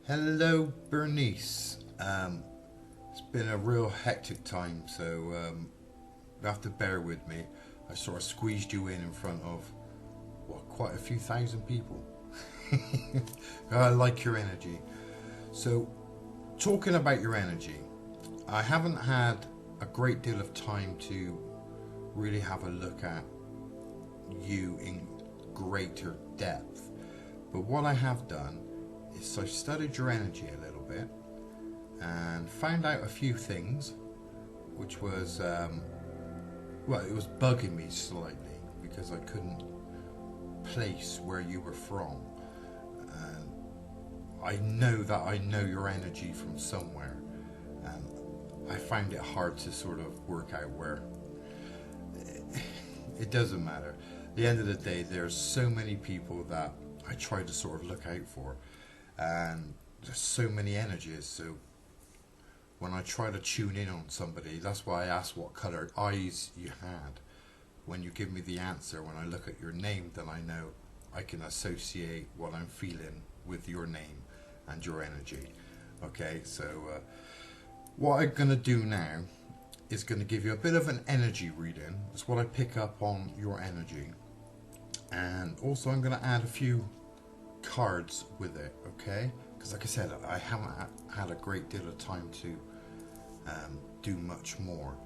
Hello, Bernice. It's been a real hectic time, so you have to bear with me. I sort of squeezed you in front of, well, quite a few thousand people. I like your energy. So, talking about your energy, I haven't had a great deal of time to really have a look at you in greater depth. But what I have done is I studied your energy a little bit and found out a few things, which was, well, it was bugging me slightly because I couldn't place where you were from. And I know that I know your energy from somewhere, and I find it hard to sort of work out where. It doesn't matter. At the end of the day, there's so many people that I try to sort of look out for, and there's so many energies. So when I try to tune in on somebody, that's why I asked what colour eyes you had. When you give me the answer, when I look at your name, then I know I can associate what I'm feeling with your name and your energy. Okay, so what I'm going to do now is going to give you a bit of an energy reading. That's what I pick up on your energy. And also I'm going to add a few cards with it, okay? Because like I said, I haven't had a great deal of time to do much more.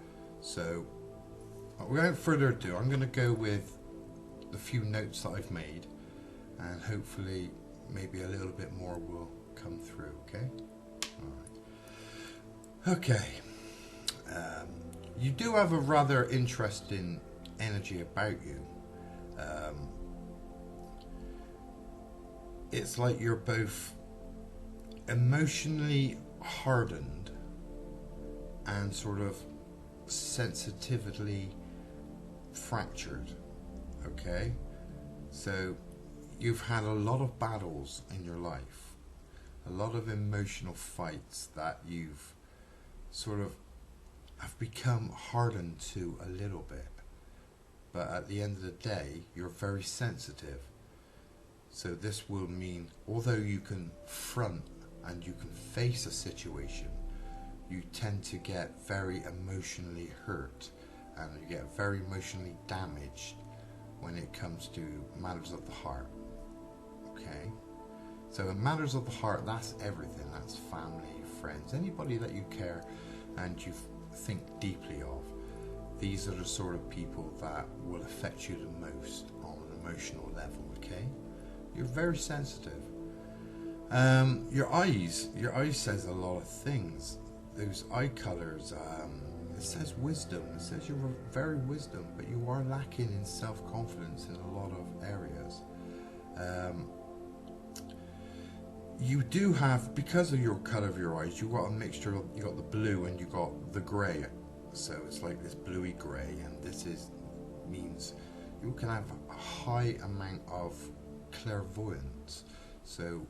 So without further ado, I'm going to go with the few notes that I've made, and hopefully maybe a little bit more will come through, okay? Alright. Okay. You do have a rather interesting energy about you. It's like you're both emotionally hardened and sort of sensitively fractured. Okay? So you've had a lot of battles in your life, a lot of emotional fights that you've sort of have become hardened to a little bit. But at the end of the day, you're very sensitive. So this will mean, although you can front and you can face a situation, you tend to get very emotionally hurt and you get very emotionally damaged when it comes to matters of the heart. Okay? So in matters of the heart, that's everything. That's family, friends, anybody that you care and you think deeply of. These are the sort of people that will affect you the most on an emotional level, okay? You're very sensitive. Your eyes says a lot of things. Those eye colours, it says wisdom. It says you're very wisdom, but you are lacking in self-confidence in a lot of areas. You do have, because of your colour of your eyes, you've got a mixture of, you got the blue and you got the grey. So it's like this bluey grey, and this means you can have a high amount of clairvoyance. So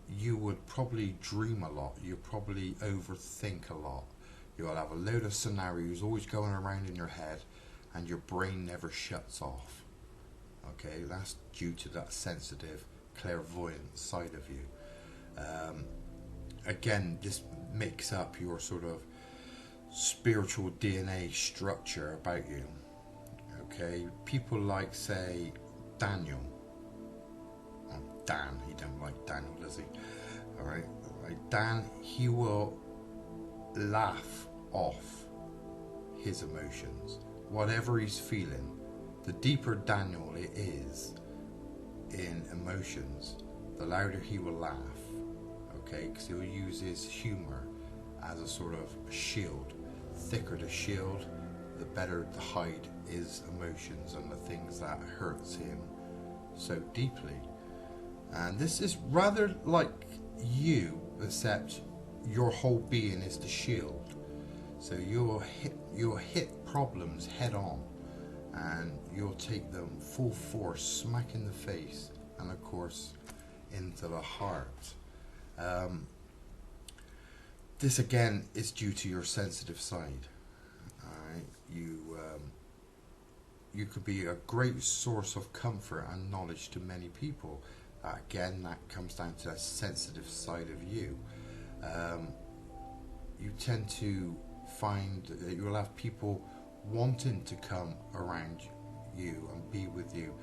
you would probably dream a lot, you probably overthink a lot, you'll have a load of scenarios always going around in your head and your brain never shuts off. Okay, that's due to that sensitive clairvoyant side of you. Again, this makes up your sort of spiritual DNA structure about you. Okay, people like, say, Daniel. Dan, he don't like Daniel, does he? Alright, like Dan, he will laugh off his emotions. Whatever he's feeling, the deeper Daniel it is in emotions, the louder he will laugh. Okay, because he'll use his humour as a sort of shield. Thicker the shield, the better to hide his emotions and the things that hurts him so deeply. And this is rather like you, except your whole being is the shield. So you'll hit problems head on, and you'll take them full force, smack in the face, and of course into the heart. This again is due to your sensitive side. Alright, you could be a great source of comfort and knowledge to many people Again, that comes down to a sensitive side of you. You tend to find that you'll have people wanting to come around you and be with you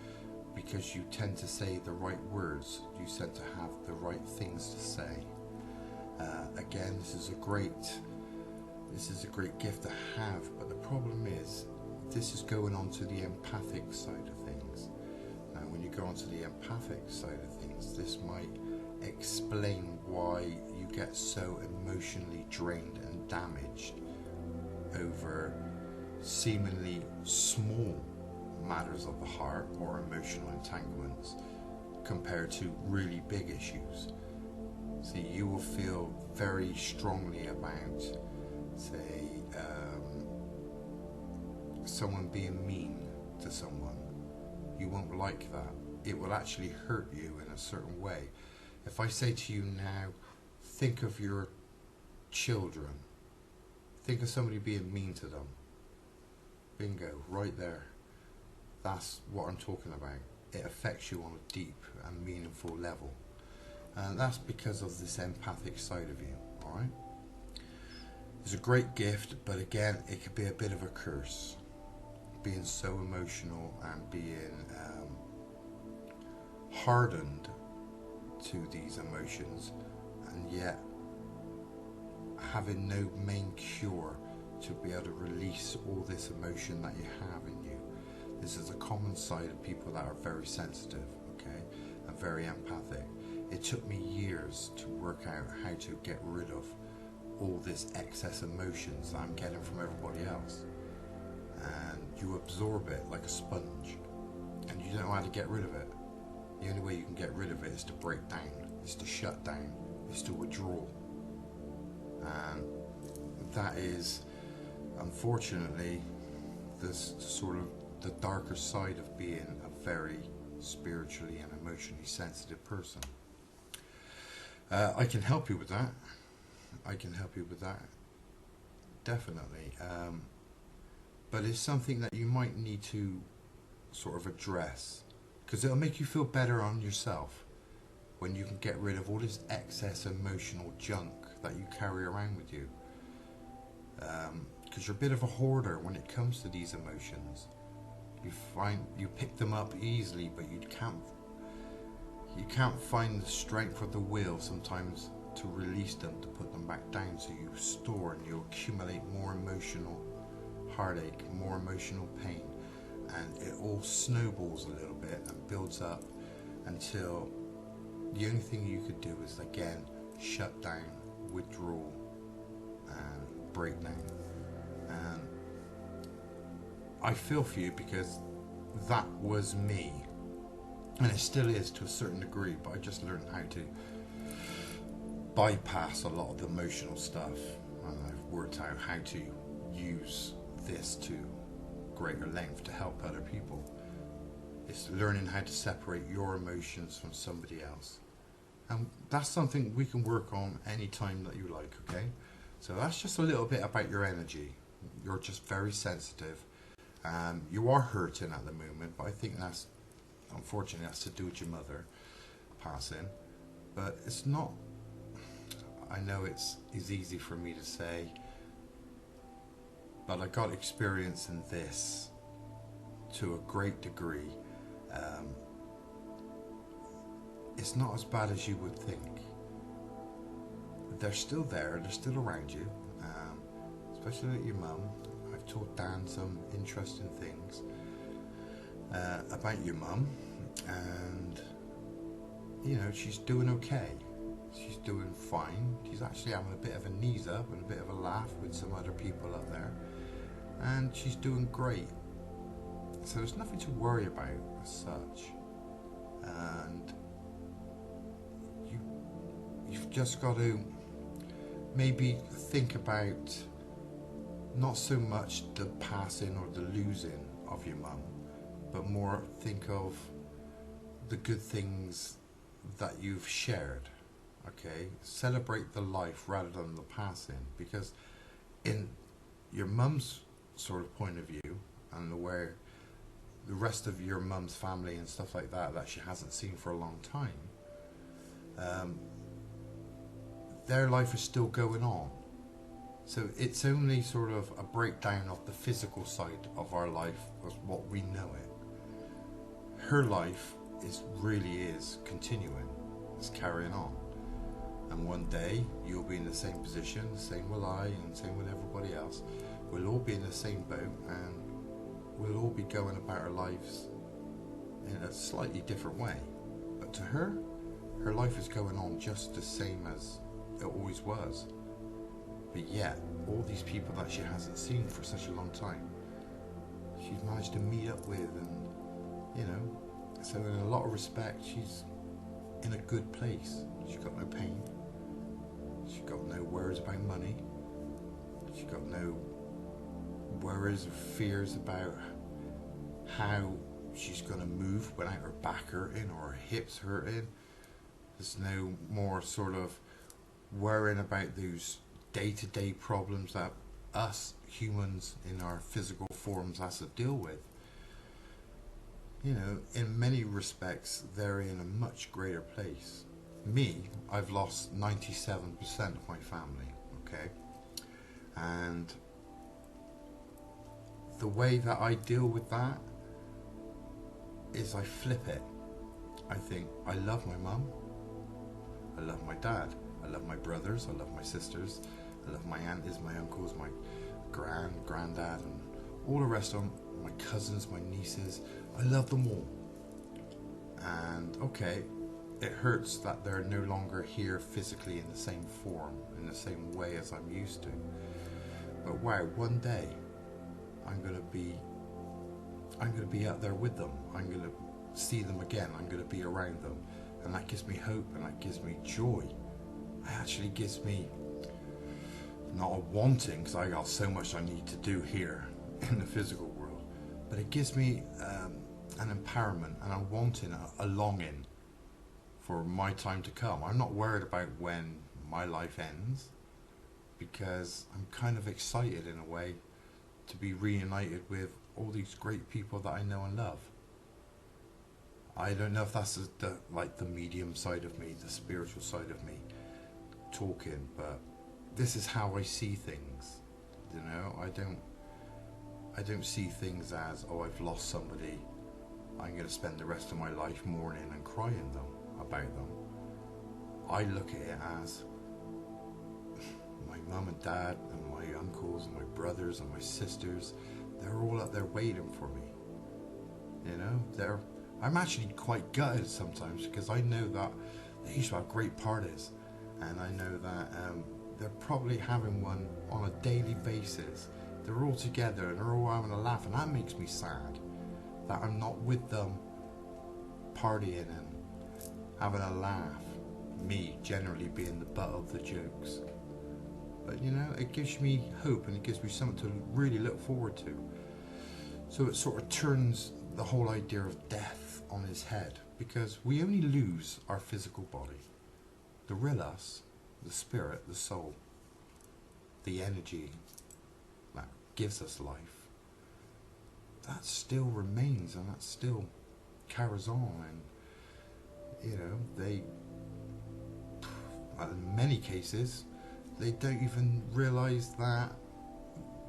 because you tend to say the right words. You tend to have the right things to say. Again, this is a great gift to have, but the problem is this is going on to the empathic side of things. Now, when you go on to the empathic side of things, this might explain why you get so emotionally drained and damaged over seemingly small matters of the heart or emotional entanglements compared to really big issues. See, you will feel very strongly about, say, someone being mean to someone. You won't like that. It will actually hurt you in a certain way. If I say to you now, think of your children, think of somebody being mean to them. Bingo, right there. That's what I'm talking about. It affects you on a deep and meaningful level. And that's because of this empathic side of you, alright? It's a great gift, but again, it could be a bit of a curse. Being so emotional and being hardened to these emotions, and yet having no main cure to be able to release all this emotion that you have in you. This is a common side of people that are very sensitive, okay, and very empathic. It took me years to work out how to get rid of all this excess emotions that I'm getting from everybody else. And you absorb it like a sponge, and you don't know how to get rid of it. The only way you can get rid of it is to break down, is to shut down, is to withdraw. And that is, unfortunately, this sort of the darker side of being a very spiritually and emotionally sensitive person. I can help you with that. I can help you with that, definitely. But it's something that you might need to sort of address, because it'll make you feel better on yourself when you can get rid of all this excess emotional junk that you carry around with you. Because you're a bit of a hoarder when it comes to these emotions. You pick them up easily, but you can't find the strength of the will sometimes to release them, to put them back down. So you store and you accumulate more emotional heartache, more emotional pain, and it all snowballs a little bit and builds up until the only thing you could do is again shut down, withdraw, and break down. And I feel for you, because that was me, and it still is to a certain degree, but I just learned how to bypass a lot of the emotional stuff, and I've worked out how to use this to greater length to help other people. It's learning how to separate your emotions from somebody else, and that's something we can work on anytime that you like, okay? So that's just a little bit about your energy. You're just very sensitive. You are hurting at the moment, but I think that's, unfortunately, that's to do with your mother passing. But it's not, I know it's easy for me to say, but I got experience in this to a great degree. It's not as bad as you would think. They're still there, they're still around you, especially at your mum. I've taught Dan some interesting things about your mum, and you know, she's doing okay. She's doing fine. She's actually having a bit of a knees up and a bit of a laugh with some other people up there, and she's doing great. So there's nothing to worry about as such, and you've just got to maybe think about not so much the passing or the losing of your mum, but more think of the good things that you've shared. Okay, celebrate the life rather than the passing, because in your mum's sort of point of view, and where the rest of your mum's family and stuff like that she hasn't seen for a long time, um, their life is still going on. So it's only sort of a breakdown of the physical side of our life as what we know it. Her life really is continuing, it's carrying on. And one day you'll be in the same position, same will I, and same with everybody else. We'll all be in the same boat, and we'll all be going about our lives in a slightly different way. But to her, her life is going on just the same as it always was. But yet, all these people that she hasn't seen for such a long time, she's managed to meet up with, and so in a lot of respects, she's in a good place. She's got no pain. She's got no worries about money. She's got no worries or fears about how she's going to move without her back hurting or her hips hurting. There's no more sort of worrying about those day-to-day problems that us humans in our physical forms has to deal with. In many respects, they're in a much greater place. Me, I've lost 97% of my family, okay? And the way that I deal with that is I flip it. I think, I love my mum, I love my dad, I love my brothers, I love my sisters, I love my aunties, my uncles, my granddad, and all the rest of them, my cousins, my nieces. I love them all. And okay, it hurts that they're no longer here physically in the same form, in the same way as I'm used to. But wow, one day I'm gonna be out there with them. I'm gonna see them again. I'm gonna be around them, and that gives me hope, and that gives me joy. It actually gives me not a wanting, because I got so much I need to do here in the physical world, but it gives me an empowerment and a wanting, a longing for my time to come. I'm not worried about when my life ends, because I'm kind of excited in a way to be reunited with all these great people that I know and love. I don't know if that's the medium side of me, the spiritual side of me talking, but this is how I see things. I don't see things as, oh, I've lost somebody, I'm going to spend the rest of my life mourning and crying about them. I look at it as my mum and dad and my uncles and my brothers and my sisters, they're all up there waiting for me. I'm actually quite gutted sometimes, because I know that they used to have great parties, and I know that they're probably having one on a daily basis. They're all together and they're all having a laugh, and that makes me sad that I'm not with them partying and having a laugh, me generally being the butt of the jokes. But it gives me hope, and it gives me something to really look forward to. So it sort of turns the whole idea of death on its head, because we only lose our physical body. The real us, the spirit, the soul, the energy that gives us life, that still remains, and that still carries on. And they, in many cases, they don't even realize that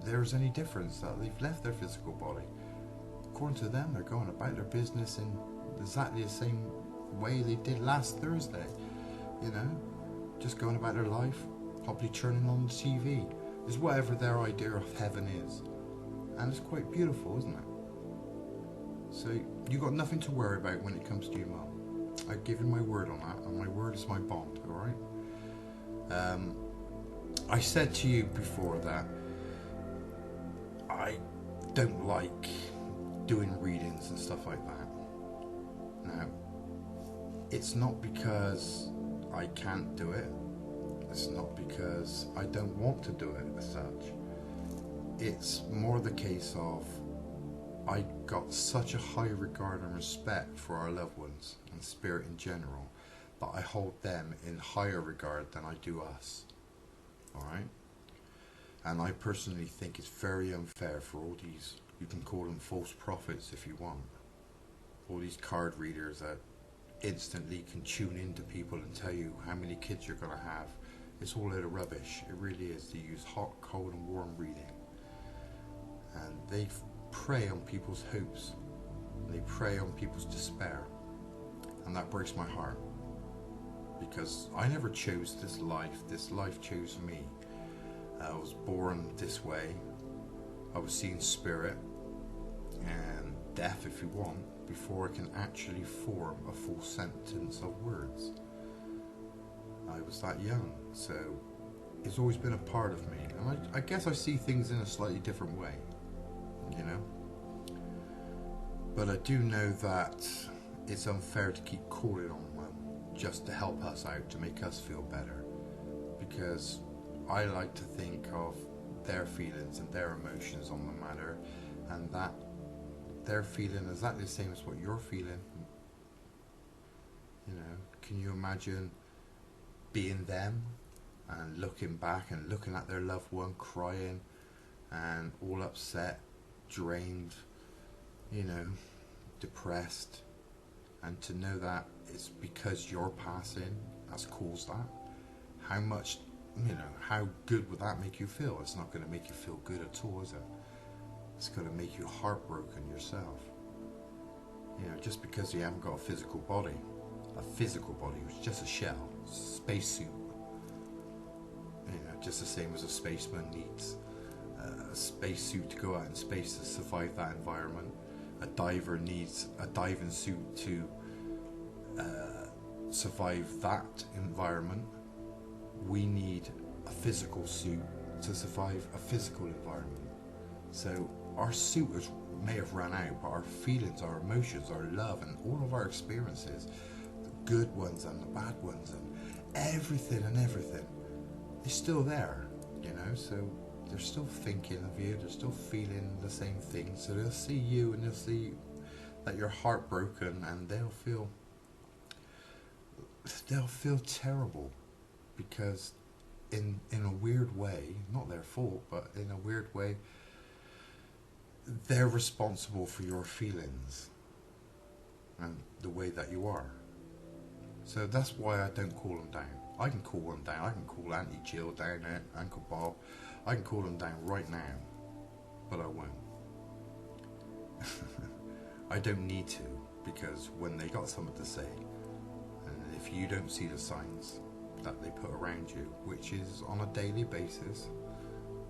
there's any difference, that they've left their physical body. According to them, they're going about their business in exactly the same way they did last Thursday. Just going about their life, probably turning on the TV. It's whatever their idea of heaven is. And it's quite beautiful, isn't it? So you got nothing to worry about when it comes to your mum. I give you my word on that, and my word is my bond, alright? I said to you before that I don't like doing readings and stuff like that. Now, it's not because I can't do it. It's not because I don't want to do it as such. It's more the case of I got such a high regard and respect for our loved ones and spirit in general, that I hold them in higher regard than I do us. Alright? And I personally think it's very unfair for all these, you can call them false prophets if you want, all these card readers that instantly can tune into people and tell you how many kids you're going to have. It's all a load of rubbish. It really is. They use hot, cold and warm reading, and they prey on people's hopes. They prey on people's despair, and that breaks my heart, because I never chose this life. This life chose me. I was born this way. I was seeing spirit and death, if you want, before I can actually form a full sentence of words. I was that young, so it's always been a part of me, and I guess I see things in a slightly different way, you know. But I do know that it's unfair to keep calling on them just to help us out, to make us feel better, because I like to think of their feelings and their emotions on the matter, and that they're feeling exactly the same as what you're feeling. You know, can you imagine being them and looking back and looking at their loved one crying and all upset, drained, you know, depressed, and to know that it's because you're passing that's caused that? How much, you know, how good would that make you feel? It's not going to make you feel good at all, is it? It's going to make you heartbroken yourself. You know, just because you haven't got a physical body which is just a shell, spacesuit. You know, just the same as a spaceman needs a spacesuit to go out in space to survive that environment. A diver needs a diving suit to survive that environment. We need a physical suit to survive a physical environment. So our suit may have run out, but our feelings, our emotions, our love, and all of our experiences, the good ones and the bad ones, and everything, is still there, you know. So they're still thinking of you, they're still feeling the same thing. So they'll see you and they'll see that you're heartbroken, and they'll feel terrible, because in a weird way, not their fault, but in a weird way, they're responsible for your feelings and the way that you are. So that's why I don't call them down. I can call them down. I can call Auntie Jill down there, Uncle Bob. I can call them down right now, but I won't. I don't need to, because when they got something to say, and if you don't see the signs that they put around you, which is on a daily basis,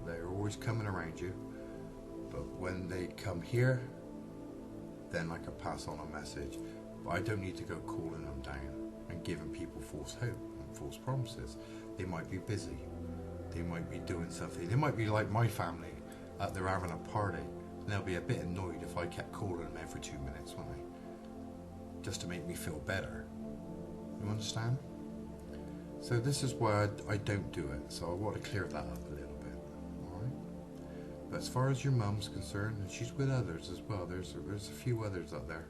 they're always coming around you. But when they come here, then I can pass on a message. But I don't need to go calling them down and giving people false hope and false promises. They might be busy. They might be doing something. They might be like my family, out there having a party. And they'll be a bit annoyed if I kept calling them every 2 minutes, won't they? Just to make me feel better. You understand? So this is why I don't do it. So I want to clear that up a little bit. Alright? But as far as your mum's concerned, and she's with others as well, there's a few others out there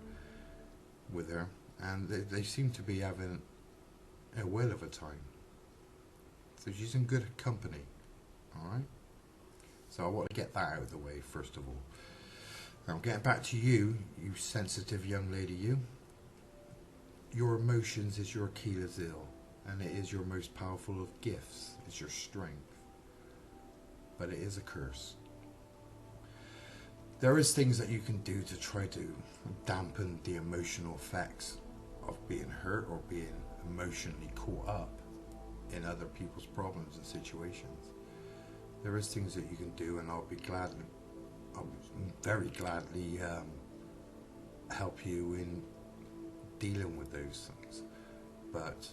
with her, and they seem to be having a whale of a time. So she's in good company. Alright? So I want to get that out of the way first of all. Now getting back to you, you sensitive young lady, you. Your emotions is your Achilles heel, and it is your most powerful of gifts. It's your strength. But it is a curse. There is things that you can do to try to dampen the emotional effects of being hurt or being emotionally caught up in other people's problems and situations. There is things that you can do, and I'll very gladly help you in dealing with those things. But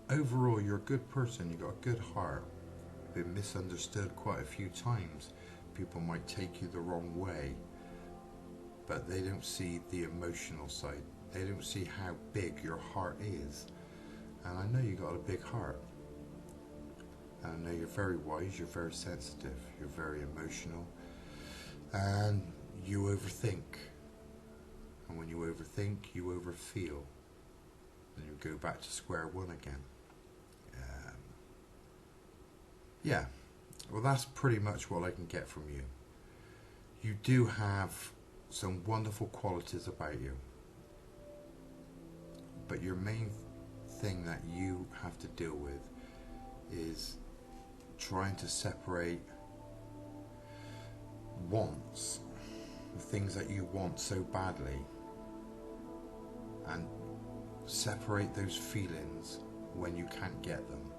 overall, you're a good person, you've got a good heart, been misunderstood quite a few times. People might take you the wrong way, but they don't see the emotional side. They don't see how big your heart is. And I know you got a big heart. And I know you're very wise, you're very sensitive, you're very emotional, and you overthink. And when you overthink, you overfeel. Then you go back to square one again. Yeah, well, that's pretty much what I can get from you. You do have some wonderful qualities about you. But your main thing that you have to deal with is trying to separate wants, the things that you want so badly, and separate those feelings when you can't get them.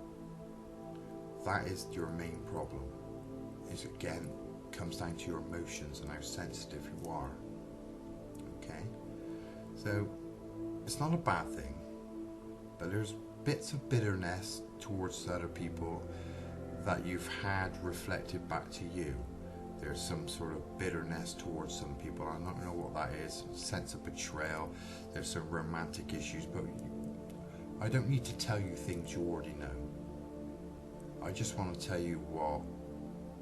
That is your main problem. Is again comes down to your emotions and how sensitive you are. Okay? So it's not a bad thing, but there's bits of bitterness towards other people that you've had reflected back to you. There's some sort of bitterness towards some people. I don't know what that is. A sense of betrayal. There's some romantic issues, but I don't need to tell you things you already know. I just want to tell you what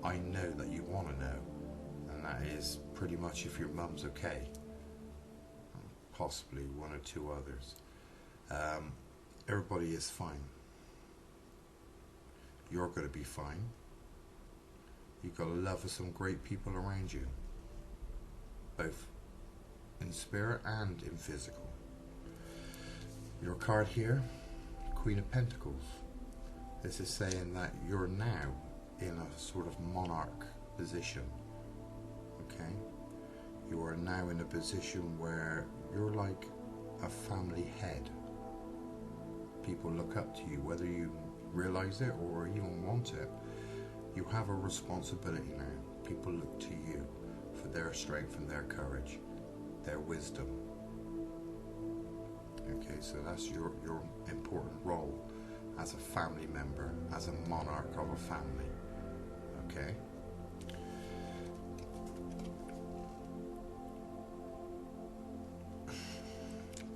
I know that you want to know, and that is pretty much if your mum's okay, possibly one or two others. Everybody is fine. You're going to be fine. You've got a love of some great people around you, both in spirit and in physical. Your card here, Queen of Pentacles. This is saying that you're now in a sort of monarch position. Okay? You are now in a position where you're like a family head. People look up to you, whether you realize it or even want it. You have a responsibility now. People look to you for their strength and their courage, their wisdom. Okay, so that's your important role as a family member, as a monarch of a family. Okay?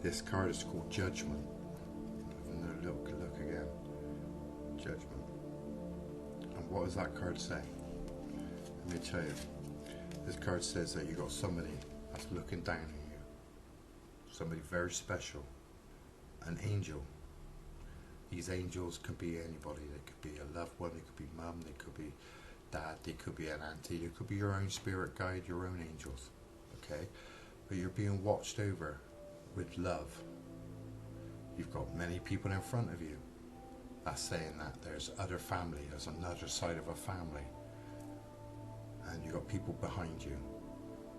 This card is called Judgment. Look again. Judgment. And what does that card say? Let me tell you. This card says that you got somebody that's looking down on you. Somebody very special. An angel. These angels could be anybody. They could be a loved one, they could be mum, they could be dad, they could be an auntie, they could be your own spirit guide, your own angels. Okay? But you're being watched over with love. You've got many people in front of you. That's saying that there's other family, there's another side of a family. And you've got people behind you.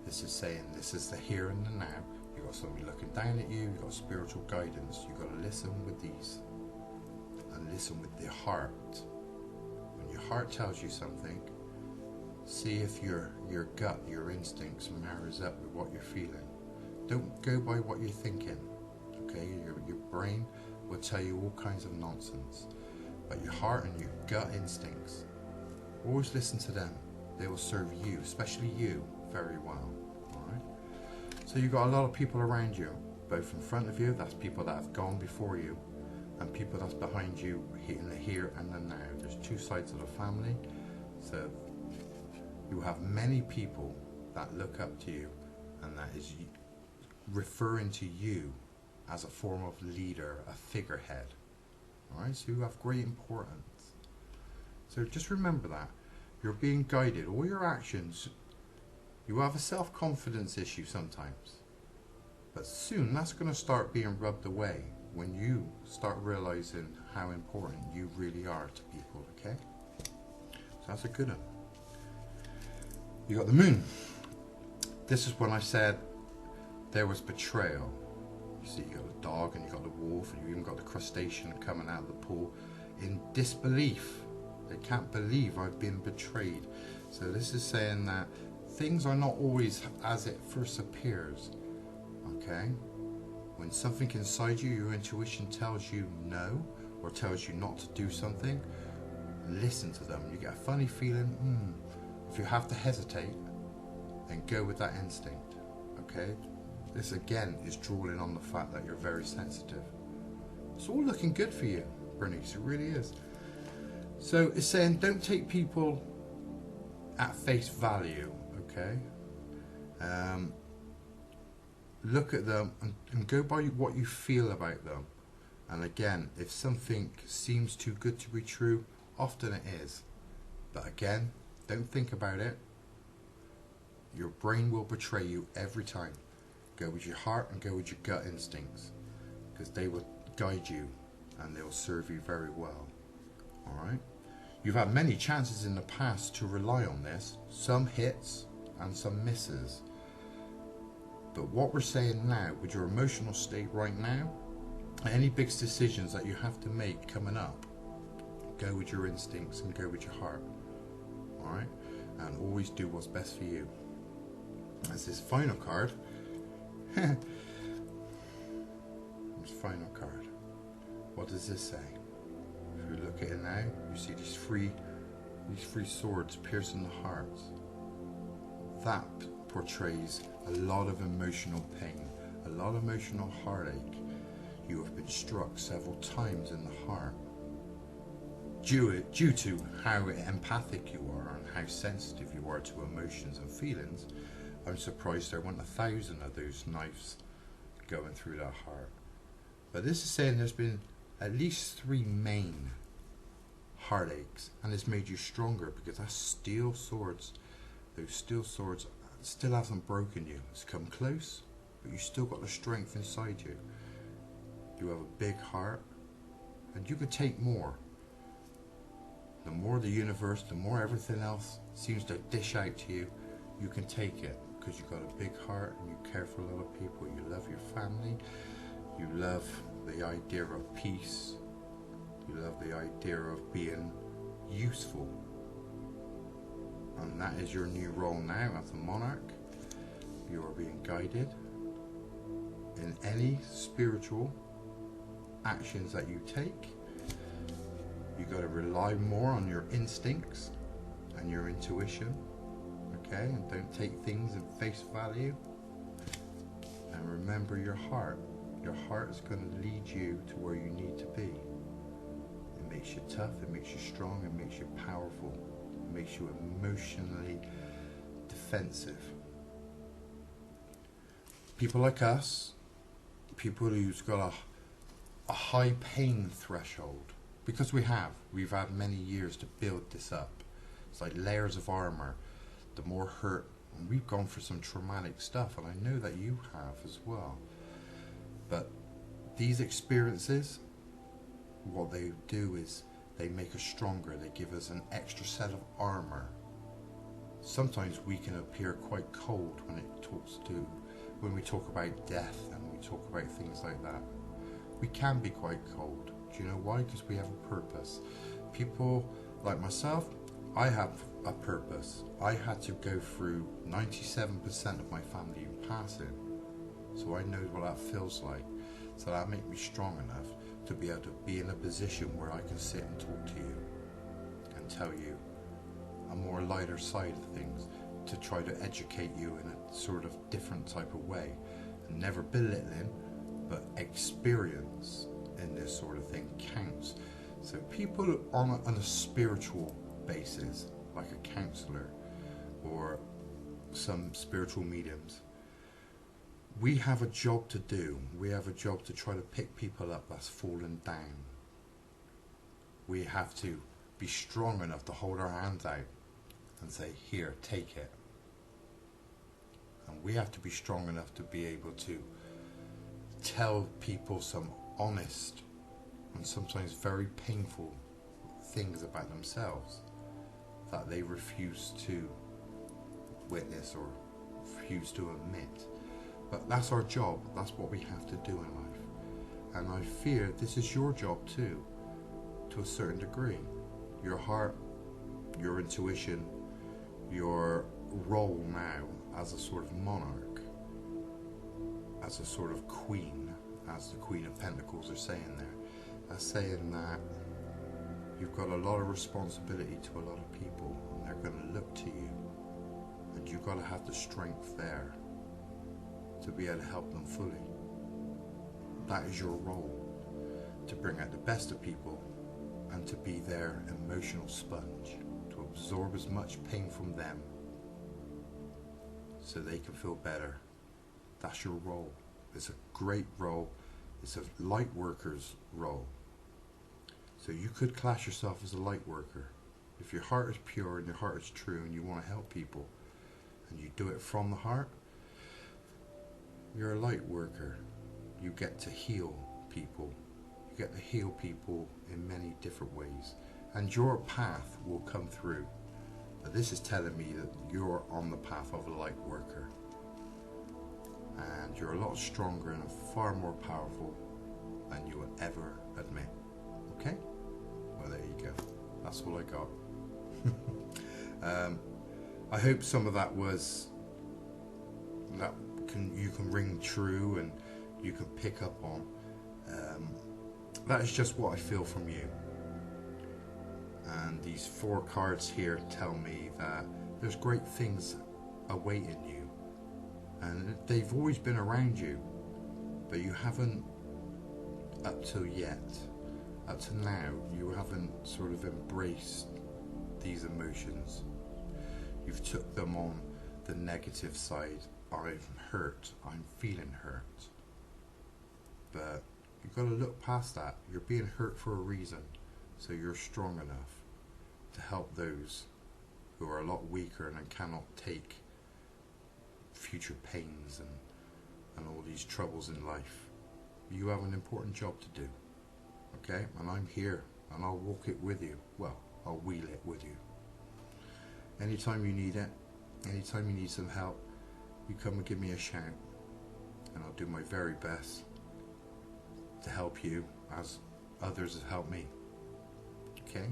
This is saying this is the here and the now. You've got somebody looking down at you, you've got spiritual guidance. You've got to listen with these. And listen with the heart. When your heart tells you something, see if your gut, your instincts marries up with what you're feeling. Don't go by what you're thinking. Okay, your brain will tell you all kinds of nonsense, but your heart and your gut instincts, always listen to them. They will serve you, especially you, very well. Alright? So you've got a lot of people around you, both in front of you, that's people that have gone before you, and people that's behind you in the here and the now. There's two sides of the family, so you have many people that look up to you, and that is referring to you as a form of leader, a figurehead. Alright, so you have great importance. So just remember that. You're being guided. All your actions, you have a self-confidence issue sometimes. But soon that's going to start being rubbed away when you start realizing how important you really are to people, okay? So that's a good one. You got the moon. This is when I said there was betrayal. You see, you got the dog and you got the wolf and you even got the crustacean coming out of the pool in disbelief. They can't believe I've been betrayed. So this is saying that things are not always as it first appears. Okay? When something inside you, your intuition tells you no, or tells you not to do something, listen to them. You get a funny feeling, if you have to hesitate, then go with that instinct. Okay? This again is drawing on the fact that you're very sensitive. It's all looking good for you, Bernice, it really is. So it's saying don't take people at face value, okay? Look at them and go by what you feel about them. And again, if something seems too good to be true, often it is. But again, don't think about it. Your brain will betray you every time. Go with your heart and go with your gut instincts. because they will guide you and they'll serve you very well. Alright? You've had many chances in the past to rely on this, some hits and some misses. But what we're saying now, with your emotional state right now, any big decisions that you have to make coming up, go with your instincts and go with your heart. Alright? And always do what's best for you. As this final card, this final card, what does this say? If you look at it now, you see these three swords piercing the heart. That portrays a lot of emotional pain, a lot of emotional heartache. You have been struck several times in the heart. Due to how empathic you are and how sensitive you are to emotions and feelings, I'm surprised there weren't 1,000 of those knives going through that heart. But this is saying there's been at least 3 main heartaches, and it's made you stronger, because that's steel swords. Those steel swords still hasn't broken you. It's come close, but you still got the strength inside you. You have a big heart, and you could take more. The more the universe, the more everything else seems to dish out to you, you can take it, because you've got a big heart and you care for a lot of people. You love your family, you love the idea of peace, you love the idea of being useful. And that is your new role now as a monarch. You are being guided in any spiritual actions that you take. You got to rely more on your instincts and your intuition, okay? And don't take things at face value. And remember your heart. Your heart is going to lead you to where you need to be. It makes you tough, it makes you strong, it makes you powerful, it makes you emotionally defensive. People like us, people who's got a high pain threshold, because we've had many years to build this up. It's like layers of armor. The more hurt, and we've gone for some traumatic stuff, and I know that you have as well. But these experiences, what they do is they make us stronger. They give us an extra set of armor. Sometimes we can appear quite cold when we talk about death and we talk about things like that. We can be quite cold. Do you know why? Because we have a purpose. People like myself, I have a purpose. I had to go through 97% of my family passing, so I know what that feels like. So that makes me strong enough to be able to be in a position where I can sit and talk to you and tell you a more lighter side of things, to try to educate you in a sort of different type of way, and never belittling, but experience in this sort of thing counts. So people on a spiritual basis, like a counselor or some spiritual mediums, we have a job to do. We have a job to try to pick people up that's fallen down. We have to be strong enough to hold our hands out and say, here, take it. And we have to be strong enough to be able to tell people some honest and sometimes very painful things about themselves that they refuse to witness or refuse to admit. But that's our job. That's what we have to do in life. And I fear this is your job too, to a certain degree. Your heart, your intuition, your role now as a sort of monarch, as a sort of queen, as the Queen of Pentacles are saying there. They're saying that you've got a lot of responsibility to a lot of people, and they're going to look to you, and you've got to have the strength there to be able to help them fully. That is your role, to bring out the best of people and to be their emotional sponge, to absorb as much pain from them so they can feel better. That's your role. It's a great role. It's a light worker's role. So you could class yourself as a light worker. If your heart is pure and your heart is true and you want to help people and you do it from the heart, you're a light worker. You get to heal people. You get to heal people in many different ways. And your path will come through. But this is telling me that you're on the path of a light worker. And you're a lot stronger and far more powerful than you will ever admit. Okay? Well, there you go. That's all I got. I hope some of that was you can ring true and you can pick up on. That is just what I feel from you. And these 4 cards here tell me that there's great things awaiting you, and they've always been around you, but you haven't, up to now, you haven't sort of embraced these emotions. You've took them on the negative side. I'm hurt, I'm feeling hurt. But you've got to look past that. You're being hurt for a reason, so you're strong enough to help those who are a lot weaker and cannot take future pains and all these troubles in life. You have an important job to do, okay? And I'm here, and I'll walk it with you. Well, I'll wheel it with you. Anytime you need it, anytime you need some help, you come and give me a shout, and I'll do my very best to help you as others have helped me. Okay?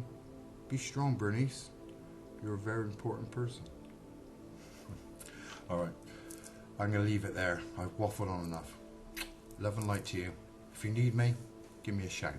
Be strong, Bernice. You're a very important person. Alright, I'm going to leave it there. I've waffled on enough. Love and light to you. If you need me, give me a shout.